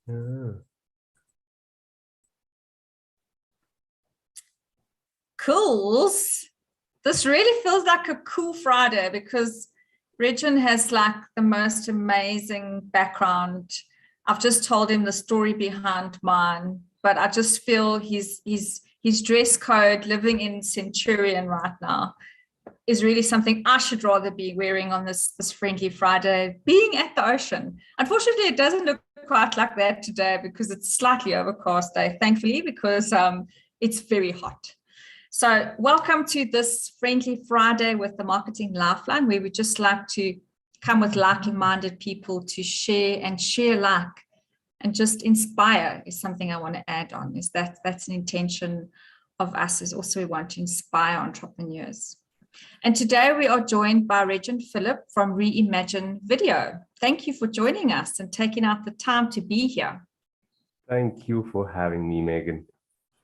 Ah. Cools. This really feels like a cool Friday because Rejin has like the most amazing background. I've just told him the story behind mine, but I just feel his dress code living in Centurion right now is really something I should rather be wearing on this friendly Friday, being at the ocean. Unfortunately, it doesn't look quite like that today because it's slightly overcast day, thankfully, because it's very hot. So welcome to this friendly Friday with the Marketing Lifeline, where we just like to come with like-minded people to share like and just inspire is something I want to add on. Is that's an intention of us, is also we want to inspire entrepreneurs. And today we are joined by Rejin from Re.imagin Video. Thank you for joining us and taking out the time to be here. Thank you for having me, Megan.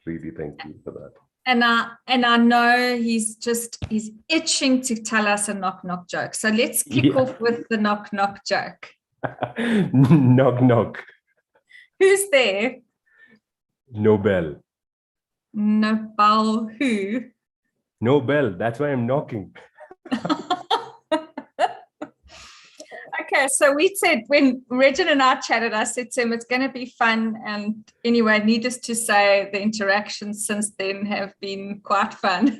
Really, thank you for that. And I know he's itching to tell us a knock joke. So let's kick off with the knock joke. Knock knock. Who's there? Nobel. Nobel who? Nobel. That's why I'm knocking. Okay, so we said when Rejin and I chatted, I said to him, it's going to be fun. And anyway, needless to say, the interactions since then have been quite fun.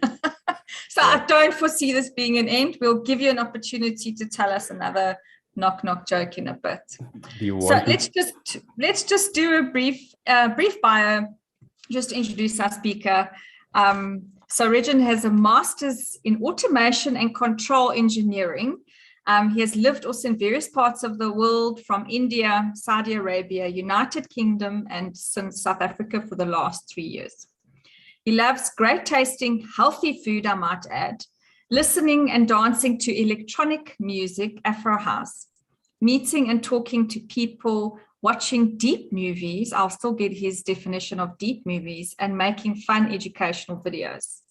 So I don't foresee this being an end. We'll give you an opportunity to tell us another knock joke in a bit. So let's just do a brief bio, just to introduce our speaker. So Rejin has a master's in automation and control engineering. He has lived also in various parts of the world, from India, Saudi Arabia, United Kingdom, and since South Africa for the last 3 years. He loves great tasting, healthy food, I might add, listening and dancing to electronic music, Afro house, meeting and talking to people, watching deep movies. I'll still get his definition of deep movies, and making fun educational videos.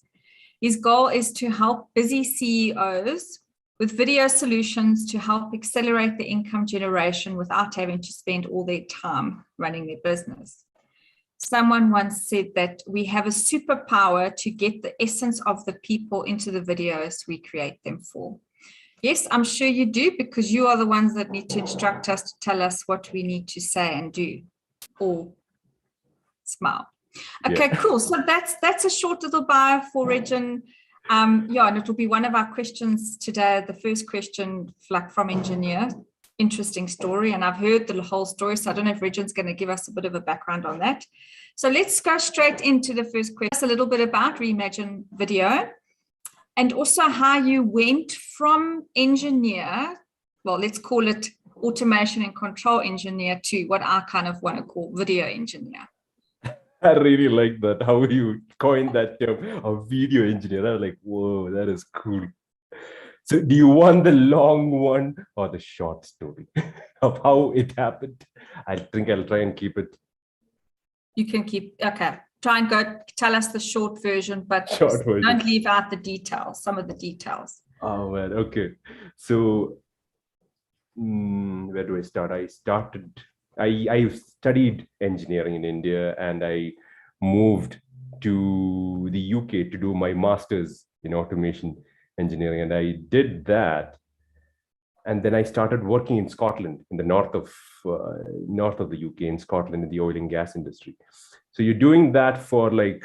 His goal is to help busy CEOs with video solutions to help accelerate the income generation without having to spend all their time running their business. Someone once said that we have a superpower to get the essence of the people into the videos we create them for. Yes, I'm sure you do, because you are the ones that need to instruct us to tell us what we need to say and do, or smile. Okay, yeah. Cool. So that's a short little bio for Rejin. And it will be one of our questions today. The first question, like from engineer, interesting story. And I've heard the whole story, so I don't know if Rejin's going to give us a bit of a background on that. So let's go straight into the first question. A little bit about Re.imagin Video, and also how you went from engineer, well, let's call it automation and control engineer, to what I kind of want to call video engineer. I really like that, how you coined that term, a video engineer. I was like, whoa, that is cool. So do you want the long one or the short story of how it happened? I think I'll try and keep it. You can keep, okay. Try and go tell us the short version, but don't leave out the details, some of the details. Oh, man, okay. So where do I start? I studied engineering in India, and I moved to the UK to do my master's in automation engineering, and I did that. And then I started working in Scotland, in the north of the UK, in Scotland, in the oil and gas industry. So you're doing that for like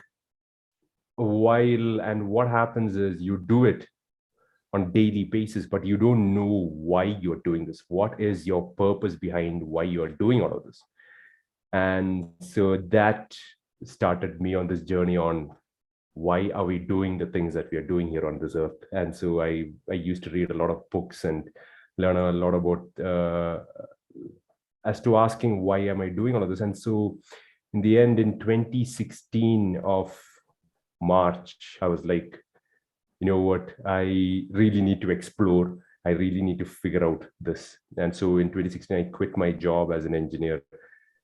a while, and what happens is you do it on daily basis, but you don't know why you're doing this. What is your purpose behind why you're doing all of this? And so that started me on this journey on why are we doing the things that we are doing here on this earth. And so I used to read a lot of books and learn a lot about as to asking why am I doing all of this. And so in the end, in 2016 of March, I was like, you know what, I really need to explore. I really need to figure out this. And so in 2016, I quit my job as an engineer.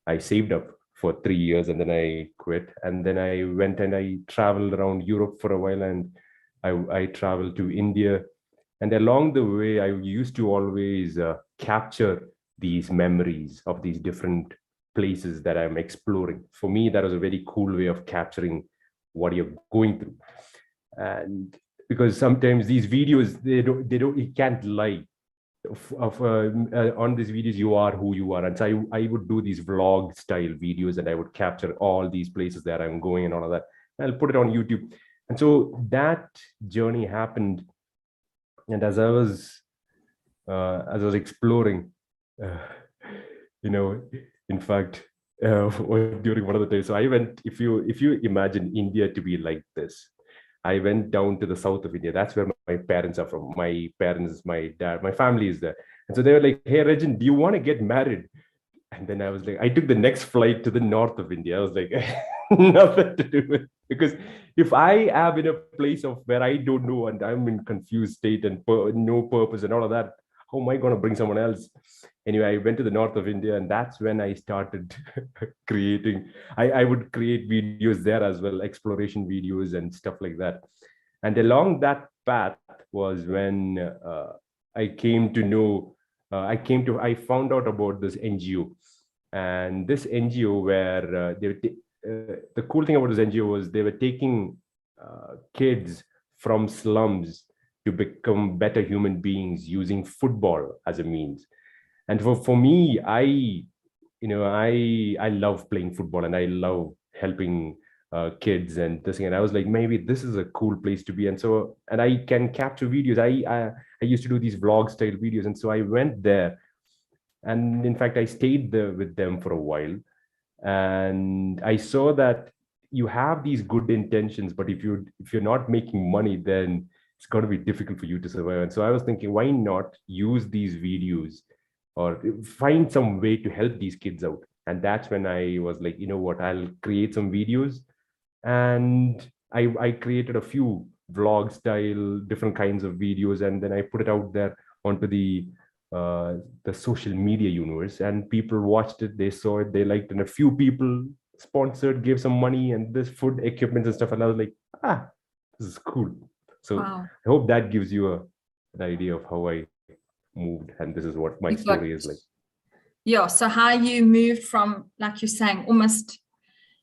I saved up for 3 years, and then I quit. And then I went and I traveled around Europe for a while, and I traveled to India. And along the way, I used to always capture these memories of these different places that I'm exploring. For me, that was a very cool way of capturing what you're going through. And because sometimes these videos, you can't lie. On these videos, you are who you are. And so I would do these vlog style videos, and I would capture all these places that I'm going and all of that. And I'll put it on YouTube. And so that journey happened. And as I was exploring, uh, in fact, during one of the days, so I went. If you imagine India to be like this, I went down to the south of India. That's where my parents are from. My parents, my dad, my family is there. And so they were like, "Hey, Rejin, do you want to get married?" And then I was like, I took the next flight to the north of India. I was like, nothing to do with, because if I am in a place of where I don't know and I'm in confused state and no purpose and all of that, how am I going to bring someone else? Anyway, I went to the north of India, and that's when I started creating. I would create videos there as well, exploration videos and stuff like that. And along that path was when I came to know. I found out about this NGO, and this NGO where the cool thing about this NGO was they were taking kids from slums to become better human beings using football as a means. And for me, I love playing football, and I love helping kids and this thing. And I was like, maybe this is a cool place to be. And I can capture videos. I used to do these vlog style videos, and so I went there, and in fact, I stayed there with them for a while, and I saw that you have these good intentions, but if you're not making money, then it's going to be difficult for you to survive. And so I was thinking, why not use these videos or find some way to help these kids out? And that's when I was like, you know what, I'll create some videos. And I created a few vlog style different kinds of videos, and then I put it out there onto the social media universe, and people watched it, they saw it, they liked it, and a few people sponsored, gave some money and this food equipment and stuff. And I was like, this is cool. So Wow. I hope that gives you an idea of how I moved, and this is what my story is like. Yeah, so how you moved from, like you're saying, almost,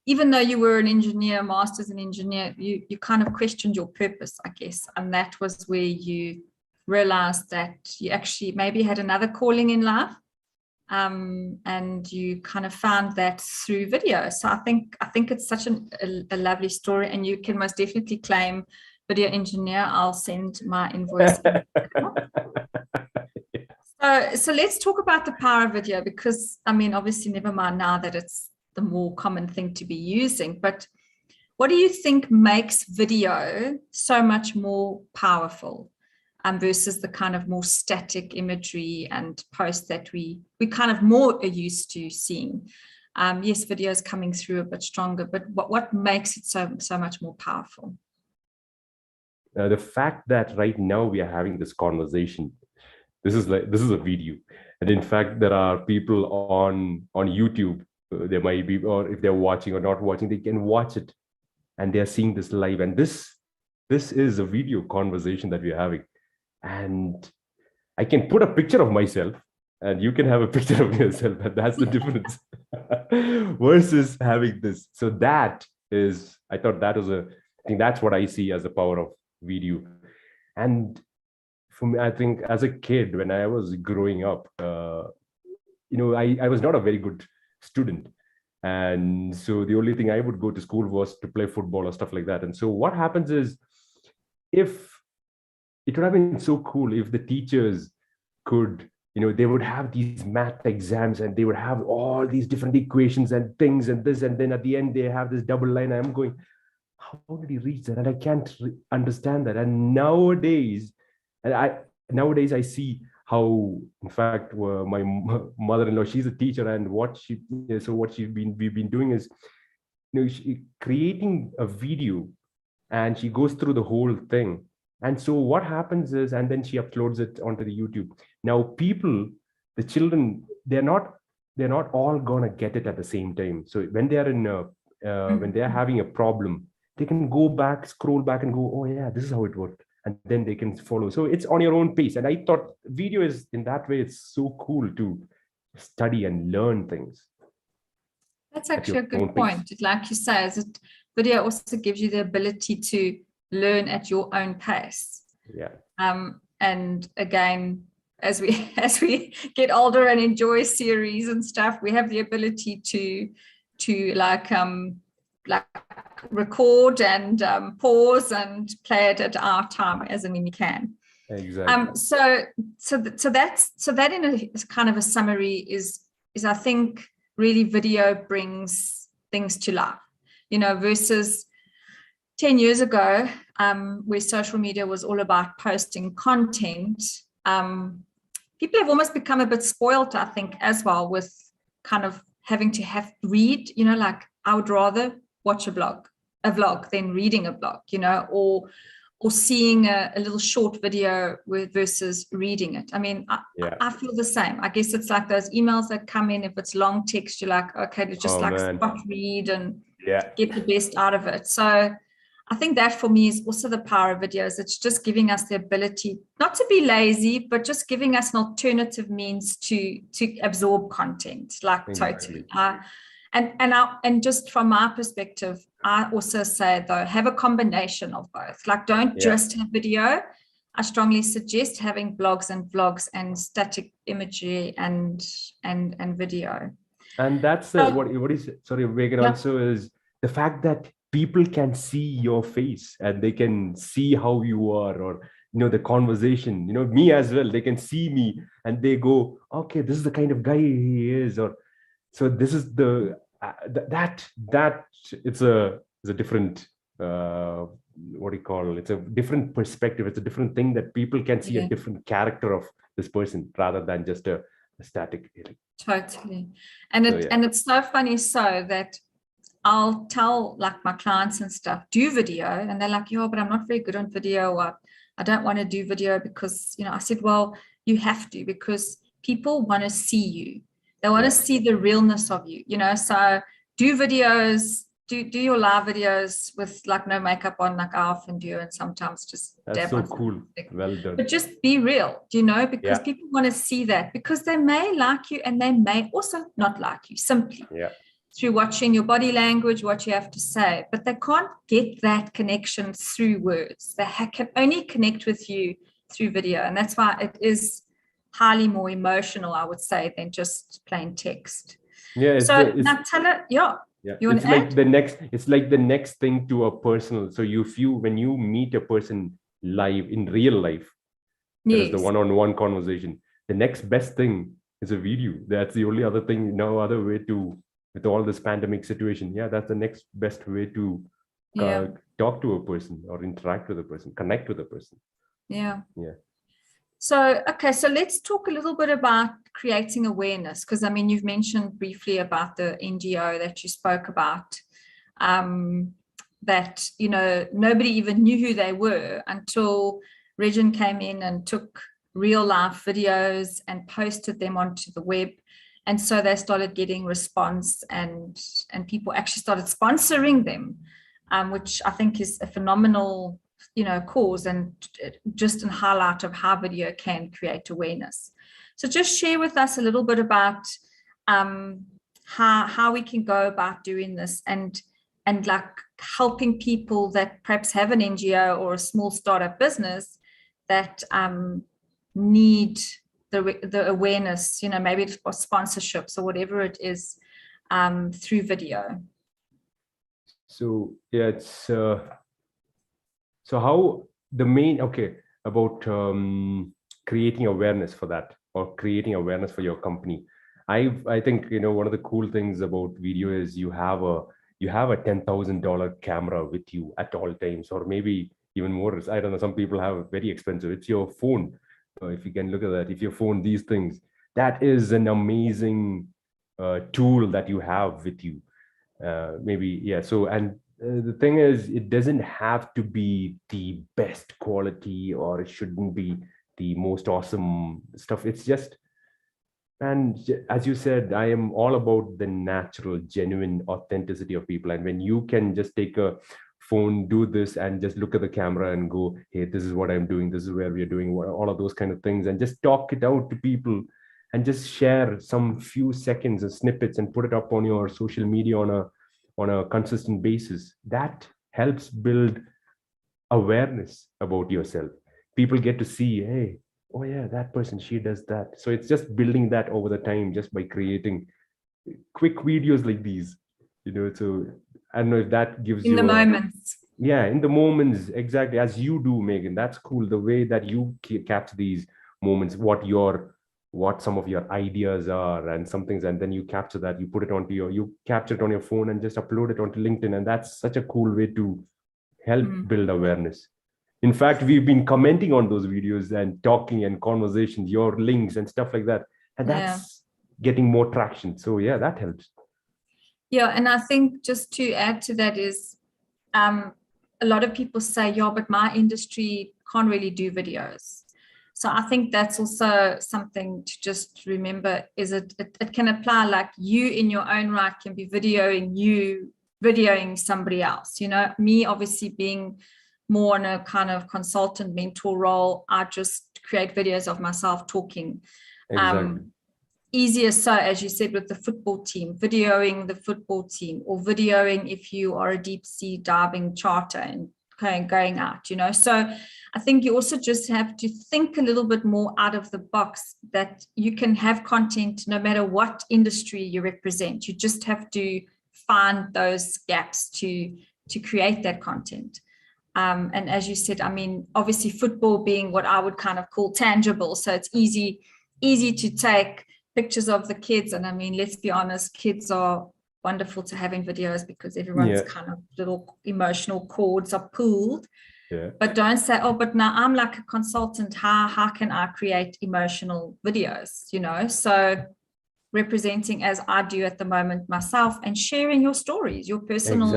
even though you were an engineer, master's in engineer, you kind of questioned your purpose, I guess. And that was where you realized that you actually maybe had another calling in life. And you kind of found that through video. So I think it's such a lovely story, and you can most definitely claim video engineer. I'll send my invoice. So let's talk about the power of video, because I mean, obviously, never mind now that it's the more common thing to be using, but what do you think makes video so much more powerful versus the kind of more static imagery and posts that we kind of more are used to seeing? Yes, video is coming through a bit stronger, but what makes it so much more powerful? The fact that right now we are having this conversation, this is a video, and in fact there are people on YouTube, there might be, or if they're watching or not watching, they can watch it, and they're seeing this live, and this is a video conversation that we're having. And I can put a picture of myself, and you can have a picture of yourself, and that's the difference versus having this. So I think that's what I see as the power of video. And for me, I think as a kid, when I was growing up, I was not a very good student. And so the only thing I would go to school was to play football or stuff like that. And so what happens is, if it would have been so cool if the teachers could, they would have these math exams, and they would have all these different equations and things and this, and then at the end they have this double line. I'm going, how did he reach that? And I can't understand that. And nowadays I see how, in fact, my mother-in-law, she's a teacher, and what we've been doing is, she creating a video, and she goes through the whole thing. And so what happens is, and then she uploads it onto the YouTube. Now the children, they're not all gonna get it at the same time. So when they are when they're having a problem, they can go back, scroll back, and go, oh yeah, this is how it worked. And then they can follow. So it's on your own pace. And I thought video is, in that way, it's so cool to study and learn things. That's at your actually a own good pace. point. Like you say, is it, video also gives you the ability to learn at your own pace. Yeah. And again, as we as we get older and enjoy series and stuff, we have the ability to like record and pause and play it at our time as and when you can. Exactly. So that in a kind of a summary is I think really video brings things to life, you know, versus 10 years ago, where social media was all about posting content. People have almost become a bit spoiled, I think, as well, with kind of having to read, you know, like I would rather watch a vlog than reading a blog, you know, or seeing a little short video versus reading it. I mean, I feel the same. I guess it's like those emails that come in, if it's long text, you're like, okay, to just spot read and get the best out of it. So I think that for me is also the power of videos. It's just giving us the ability not to be lazy, but just giving us an alternative means to absorb content, like totally. And just from my perspective, I also say, though, have a combination of both. Like, don't just have video. I strongly suggest having blogs and vlogs and static imagery and video. And that's what is, sorry, Megan, also is the fact that people can see your face and they can see how you are, or, you know, the conversation, you know, me as well, they can see me and they go, okay, this is the kind of guy he is, or so this is the that it's a different what do you call it? It's a different perspective. It's a different thing that people can see a different character of this person rather than just a static. Totally. And it's so funny, so that I'll tell like my clients and stuff, do video, and they're like, but I'm not very good on video, or I don't want to do video because, you know, I said, well, you have to, because people want to see you. They want to see the realness of you, you know. So do videos, do your live videos with like no makeup on, like I often do, and sometimes just that's so cool. Well done. But just be real, you know, because people want to see that, because they may like you and they may also not like you, simply through watching your body language, what you have to say, but they can't get that connection through words. They can only connect with you through video, and that's why it is highly more emotional, I would say, than just plain text. So now tell it, you want it's to like add? it's like the next thing to a personal. So when you meet a person live in real life, that is the one-on-one conversation. The next best thing is a video. That's the only other thing, no other way to, with all this pandemic situation. That's the next best way to talk to a person or interact with a person, connect with a person. So, okay, so let's talk a little bit about creating awareness, because I mean, you've mentioned briefly about the NGO that you spoke about, that, you know, nobody even knew who they were until Rejin came in and took real life videos and posted them onto the web. And so they started getting response, and people actually started sponsoring them, which I think is a phenomenal, you know, cause, and just a highlight of how video can create awareness. So just share with us a little bit about how we can go about doing this, and like helping people that perhaps have an NGO or a small startup business that need the awareness, you know, maybe for sponsorships or whatever it is, through video. So it's so how the main about creating awareness for that, or creating awareness for your company. I think, you know, one of the cool things about video is you have a $10,000 camera with you at all times, or maybe even more. I don't know, some people have very expensive. It's your phone. If you can look at that, if your phone, these things, that is an amazing tool that you have with you. So, and the thing is, it doesn't have to be the best quality, or it shouldn't be the most awesome stuff. It's just, and as you said, I am all about the natural, genuine authenticity of people. And when you can just take a phone, do this, and just look at the camera and go, hey, this is what I'm doing, this is where we're doing, all of those kind of things, and just talk it out to people, and just share some few seconds or snippets and put it up on your social media on a consistent basis. That helps build awareness about yourself. People get to see, hey, oh yeah, that person, she does that. So it's just building that over the time, just by creating quick videos like these, so I don't know if that gives In you the moments. yeah, in the moments, exactly as you do, Megan. That's cool, the way that you capture these moments, what some of your ideas are and some things, and then you capture that, you capture it on your phone and just upload it onto LinkedIn. And that's such a cool way to help build awareness. In fact, we've been commenting on those videos and talking and conversations, your links and stuff like that. And that's getting more traction. So yeah, that helps. Yeah. And I think just to add to that is a lot of people say, yeah, but my industry can't really do videos. So I think that's also something to just remember, is it can apply, like you in your own right can be videoing somebody else. Me obviously being more in a kind of consultant mentor role, I just create videos of myself talking. Exactly. Easier so, as you said, with the football team, videoing the football team, or videoing if you are a deep sea diving charter and going out, So I think you also just have to think a little bit more out of the box, that you can have content no matter what industry you represent. You just have to find those gaps to create that content. And as you said, I mean, obviously football being what I would kind of call tangible. So it's easy to take pictures of the kids. And I mean, let's be honest, kids are wonderful to have in videos because everyone's kind of little emotional chords are pulled. Yeah. But don't say, oh, but now I'm like a consultant. How can I create emotional videos? So representing as I do at the moment myself, and sharing your stories, your personal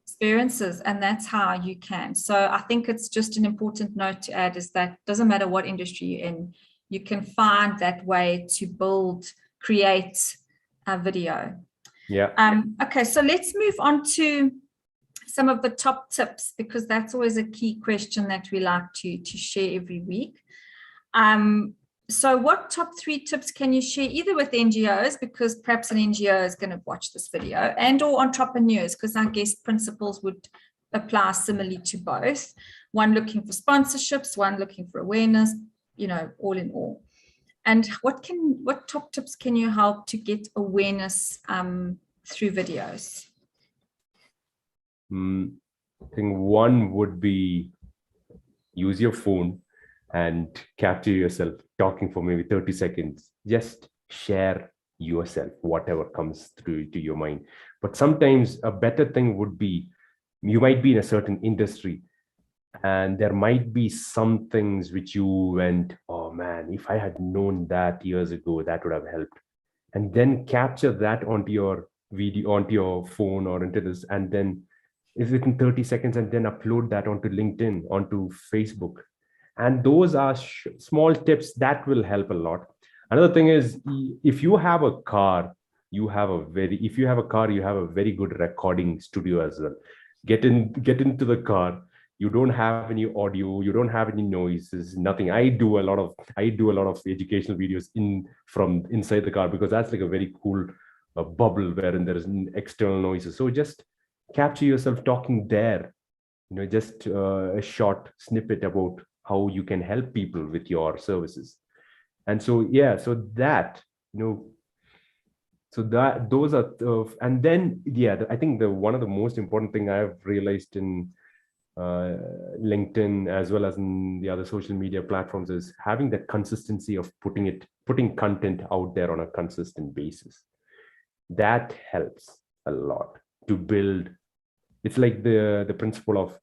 experiences, and that's how you can. So I think it's just an important note to add, is that doesn't matter what industry you're in, you can find that way to create a video. Yeah. Okay, so let's move on to some of the top tips, because that's always a key question that we like to share every week. So what top 3 tips can you share, either with NGOs, because perhaps an NGO is going to watch this video, and or entrepreneurs, because I guess principles would apply similarly to both. One looking for sponsorships, one looking for awareness, all in all. And what top tips can you help to get awareness through videos? I think one would be use your phone and capture yourself talking for maybe 30 seconds. Just share yourself, whatever comes through to your mind. But sometimes a better thing would be, you might be in a certain industry and there might be some things which you went, oh man, if I had known that years ago, that would have helped. And then capture that onto your video, onto your phone or into this, and then is within 30 seconds, and then upload that onto LinkedIn, onto Facebook. And those are small tips that will help a lot. Another thing is, if you have a car, you have a very good recording studio as well. Get into the car. You don't have any audio, you don't have any noises, nothing. I do a lot of educational videos from inside the car, because that's like a very cool bubble wherein there is external noises. So just capture yourself talking there, just a short snippet about how you can help people with your services. And so those are and then I think one of the most important thing I've realized in LinkedIn as well as in the other social media platforms is having that consistency of putting content out there on a consistent basis. That helps a lot to build. It's like the principle of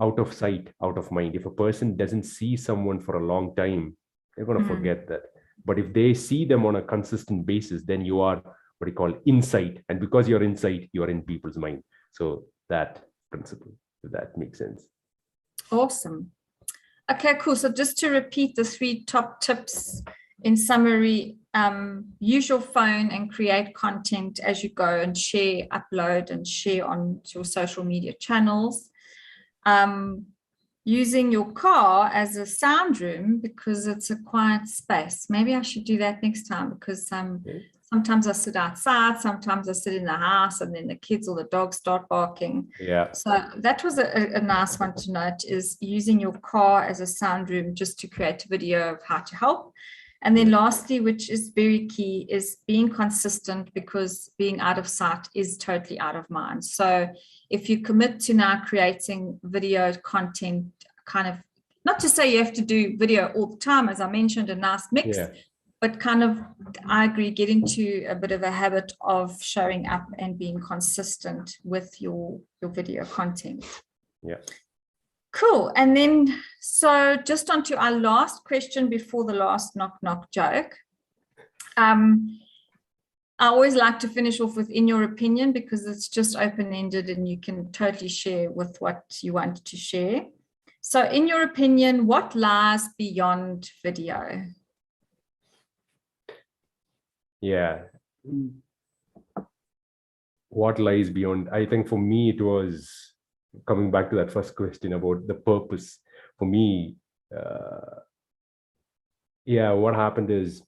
out of sight, out of mind. If a person doesn't see someone for a long time, they're going to forget that. But if they see them on a consistent basis, then you are what you call insight. And because you're insight, you're in people's mind. So that principle, if that makes sense. Awesome. Okay, cool. So just to repeat the 3 top tips in summary, use your phone and create content as you go, and upload and share on your social media channels. using your car as a sound room because it's a quiet space. Maybe I should do that next time, because sometimes I sit outside, sometimes I sit in the house, and then the kids or the dogs start barking. Yeah. So that was a nice one to note, is using your car as a sound room just to create a video of how to help. And then lastly, which is very key, is being consistent, because being out of sight is totally out of mind. So if you commit to now creating video content, kind of, not to say you have to do video all the time, as I mentioned, a nice mix, but kind of, I agree, get into a bit of a habit of showing up and being consistent with your video content. Yeah. Cool. And then, so just on to our last question before the last knock joke. I always like to finish off with in your opinion, because it's just open-ended and you can totally share with what you want to share. So in your opinion, what lies beyond video? Yeah. What lies beyond? I think for me, it was coming back to that first question about the purpose. For me, what happened is,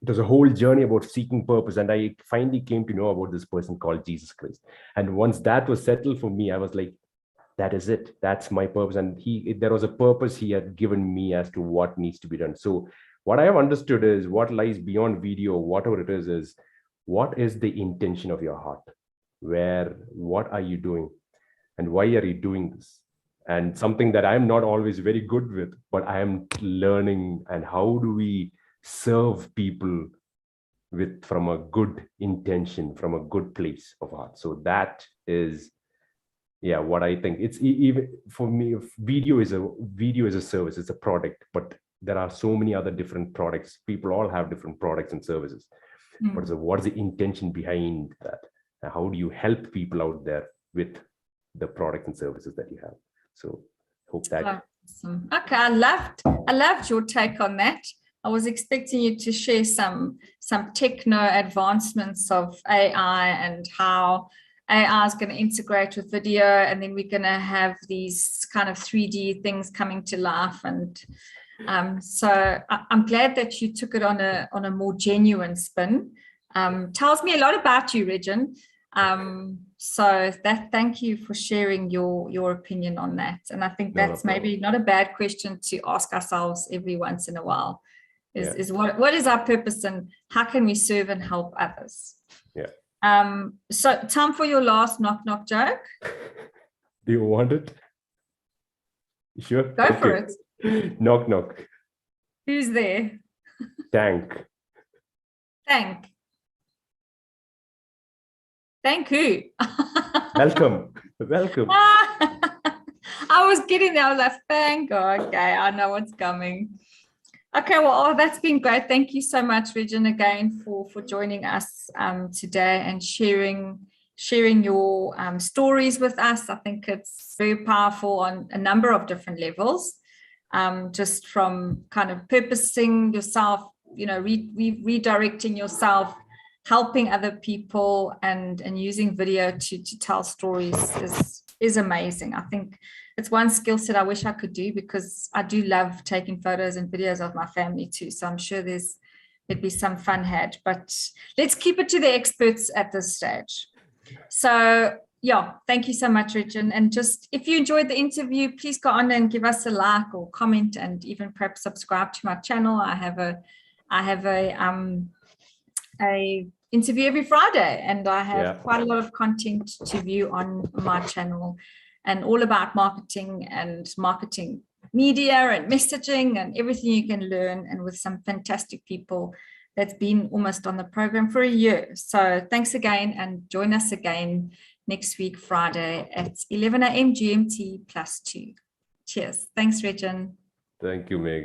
it was a whole journey about seeking purpose. And I finally came to know about this person called Jesus Christ. And once that was settled for me, I was like, that is it. That's my purpose. And there was a purpose he had given me as to what needs to be done. So what I have understood is, what lies beyond video, whatever it is what is the intention of your heart? What are you doing? And why are you doing this? And something that I'm not always very good with, but I am learning, and how do we serve people from a good intention, from a good place of heart. So that is what I think. It's even for me, video is a service, it's a product, but there are so many other different products. People all have different products and services. But so what is the intention behind that? And how do you help people out there with the products and services that you have? So hope that. Awesome. Okay, I loved your take on that. I was expecting you to share some techno advancements of AI and how AI is going to integrate with video, and then we're going to have these kind of 3D things coming to life. And so I'm glad that you took it on a more genuine spin. Tells me a lot about you, Rejin. So thank you for sharing your opinion on that. And I think that's maybe not a bad question to ask ourselves every once in a while. Is what is our purpose, and how can we serve and help others? Yeah. So time for your last knock joke. Do you want it? Sure. Go for it. Knock. Who's there? Thank who? Welcome. I was getting there. I was like, thank God. Okay, I know what's coming. Okay, well, that's been great. Thank you so much, Rejin, again for joining us today and sharing your stories with us. I think it's very powerful on a number of different levels, just from kind of purposing yourself, redirecting yourself, helping other people, and using video to tell stories is amazing. I think it's one skill set I wish I could do, because I do love taking photos and videos of my family too. So I'm sure there'd be some fun had, but let's keep it to the experts at this stage. So thank you so much, Rejin. And just, if you enjoyed the interview, please go on and give us a like or comment, and even perhaps subscribe to my channel. I have a interview every Friday, and I have quite a lot of content to view on my channel, and all about marketing and marketing media and messaging and everything you can learn, and with some fantastic people that's been almost on the program for a year. So thanks again, and join us again next week, Friday at 11 a.m. GMT +2. Cheers. Thanks, Rejin. Thank you, Megan.